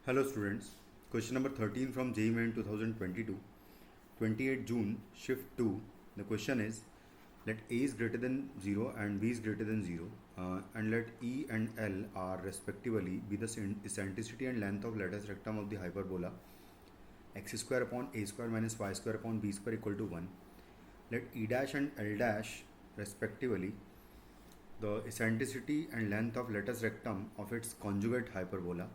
Hello students, question number 13 from JEE Main 2022, 28 June, shift 2. The question is, let A is greater than 0 and B is greater than 0 and let E and L are respectively be the eccentricity and length of lattice rectum of the hyperbola x square upon a square minus y square upon b square equal to 1. Let E dash and L dash respectively the eccentricity and length of lattice rectum of its conjugate hyperbola.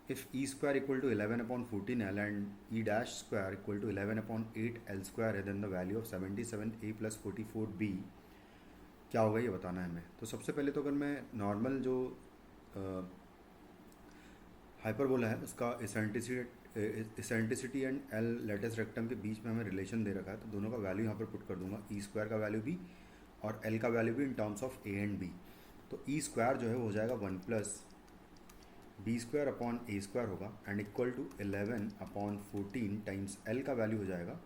If E square equal to 11 upon 14L and E dash square equal to 11 upon 8L square है, then the value of 77A plus 44B क्या होगा ये बताना है हमें. तो सबसे पहले तो अगर मैं नॉर्मल जो हाइपरबोला है उसका eccentricity and L latus rectum के बीच में हमें रिलेशन दे रखा है, तो दोनों का वैल्यू यहाँ पर पुट कर दूंगा. ई स्क्वायर का वैल्यू भी और एल का वैल्यू भी in terms of A and B. तो ई स्क्वायर जो है वो हो जाएगा 1 plus B square upon A square होगा and equal to 11 upon 14 times L का वैल्यू हो जाएगा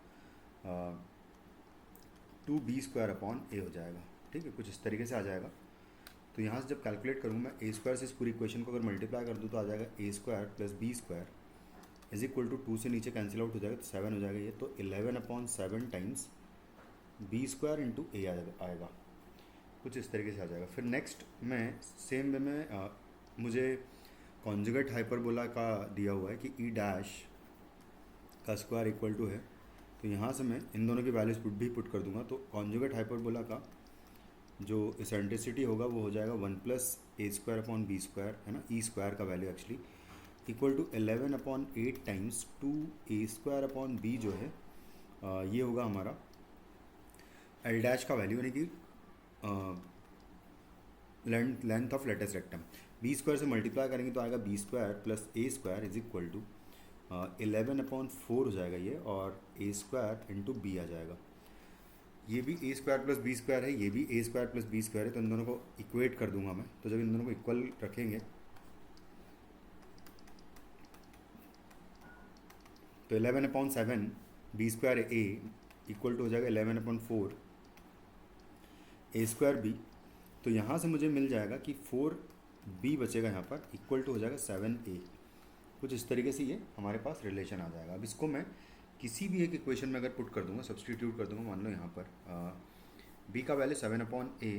2 बी स्क्वायर अपॉन ए हो जाएगा. ठीक है, कुछ इस तरीके से आ जाएगा. तो यहाँ से जब कैलकुलेट करूँ मैं ए स्क्वायर से इस पूरी इक्वेशन को अगर मल्टीप्लाई कर दूँ तो आ जाएगा A square plus B square is equal to 2 से नीचे कैंसिल आउट हो जाएगा तो 7 हो जाएगा ये. तो 11 upon 7 times B square into A आएगा. कुछ इस तरीके से आ जाएगा. फिर नेक्स्ट मैं सेम वे में मुझे कॉन्जुगेट हाइपरबोला का दिया हुआ है कि ई डैश का स्क्वायर इक्वल टू है, तो यहाँ से मैं इन दोनों की वैल्यूज भी पुट कर दूंगा. तो कॉन्जुगेट हाइपरबोला का जो इसेंट्रिसिटी होगा वो हो जाएगा 1 plus A square upon B square है ना, ई स्क्वायर का value actually equal to 11 upon 8 times 2 A square upon B जो है ये होगा हमारा एल डैश का वैल्यू, यानी कि length of latus rectum. B square से मल्टीप्लाई करेंगे तो आएगा B square plus A square is equal to 11 upon 4 हो जाएगा ये, और ए स्क्वायर इंटू बी आ जाएगा. ये भी A square plus B square है, ये भी A square plus B square है, तो इन दोनों को इक्वेट कर दूंगा मैं. तो जब इन दोनों को इक्वल रखेंगे तो 11 upon 7 B square A equal to हो जाएगा 11 अपॉन 4 ए स्क्वायर बी. तो यहाँ से मुझे मिल जाएगा कि 4b बचेगा यहाँ पर इक्वल टू हो जाएगा 7a. कुछ इस तरीके से ये हमारे पास रिलेशन आ जाएगा. अब इसको मैं किसी भी एक इक्वेशन में अगर पुट कर दूंगा, सब्सटीट्यूट कर दूंगा, मान लो यहाँ पर b का वैल्यू 7 अपॉन a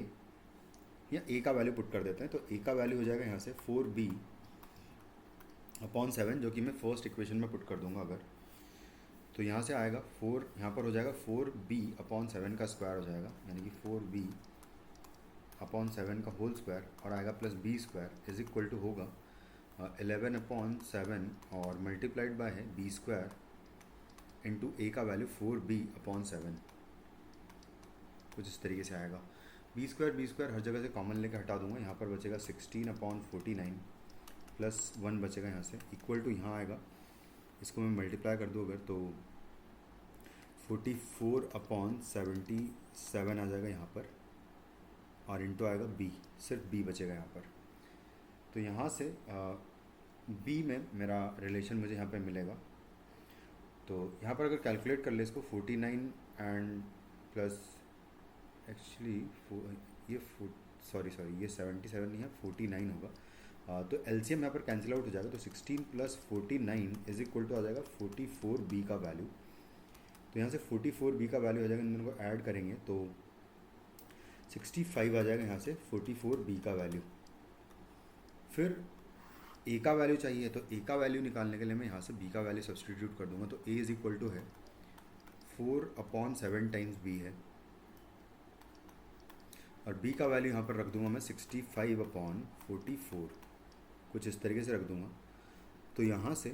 या a का वैल्यू पुट कर देते हैं. तो a का वैल्यू हो जाएगा यहाँ से 4b अपॉन 7, जो कि मैं फर्स्ट इक्वेशन में पुट कर दूंगा अगर. तो यहाँ से आएगा 4, यहाँ पर हो जाएगा 4b अपॉन 7 का स्क्वायर हो जाएगा, यानी कि 4b अपॉन 7 का होल स्क्वायर, और आएगा plus B square is equal to होगा 11 अपॉन 7 और मल्टीप्लाइड बाय है बी स्क्वायर इंटू ए का वैल्यू 4b अपॉन 7. कुछ इस तरीके से आएगा. बी स्क्वायर हर जगह से कॉमन लेकर हटा दूंगा. यहाँ पर बचेगा 16 अपॉन 49 प्लस 1 बचेगा यहाँ से इक्वल टू यहाँ आएगा. इसको मैं मल्टीप्लाई कर दूँ अगर तो 44 अपॉन 77 आ जाएगा यहाँ पर, और इंटू आएगा b, सिर्फ b बचेगा यहाँ पर. तो यहाँ से b में मेरा रिलेशन मुझे यहाँ पे मिलेगा. तो यहाँ पर अगर कैलकुलेट कर ले इसको 49 एंड प्लस एक्चुअली ये ये 77 नहीं है 49 होगा. तो एलसीएम यहाँ पर कैंसिल आउट हो जाएगा. तो 16 प्लस 49 इज इक्वल टू आ जाएगा 44b का वैल्यू. तो यहाँ से 44b का वैल्यू हो जाएगा, इन दोनों को ऐड करेंगे तो 65 आ जाएगा यहाँ से 44b का वैल्यू. फिर a का वैल्यू चाहिए, तो a का वैल्यू निकालने के लिए मैं यहाँ से b का वैल्यू सब्सटीट्यूट कर दूंगा. तो a इज इक्वल टू है 4 अपॉन 7 टाइम्स b है, और b का वैल्यू यहाँ पर रख दूंगा मैं 65 अपॉन 44. कुछ इस तरीके से रख दूंगा. तो यहाँ से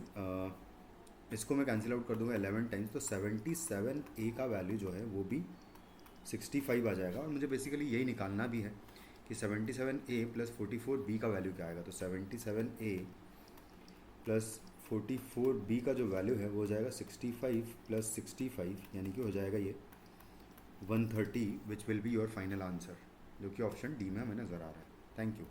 इसको मैं कैंसिल आउट कर दूंगा 11 टाइम्स, तो 77a का वैल्यू जो है वो भी 65 आ जाएगा. और मुझे बेसिकली यही निकालना भी है कि 77a प्लस 44b का वैल्यू क्या आएगा. तो 77a प्लस 44b का जो वैल्यू है वो हो जाएगा 65 प्लस 65, यानी कि हो जाएगा ये 130, which will be your final answer, जो कि ऑप्शन डी में हमें नज़र आ रहा है. Thank you.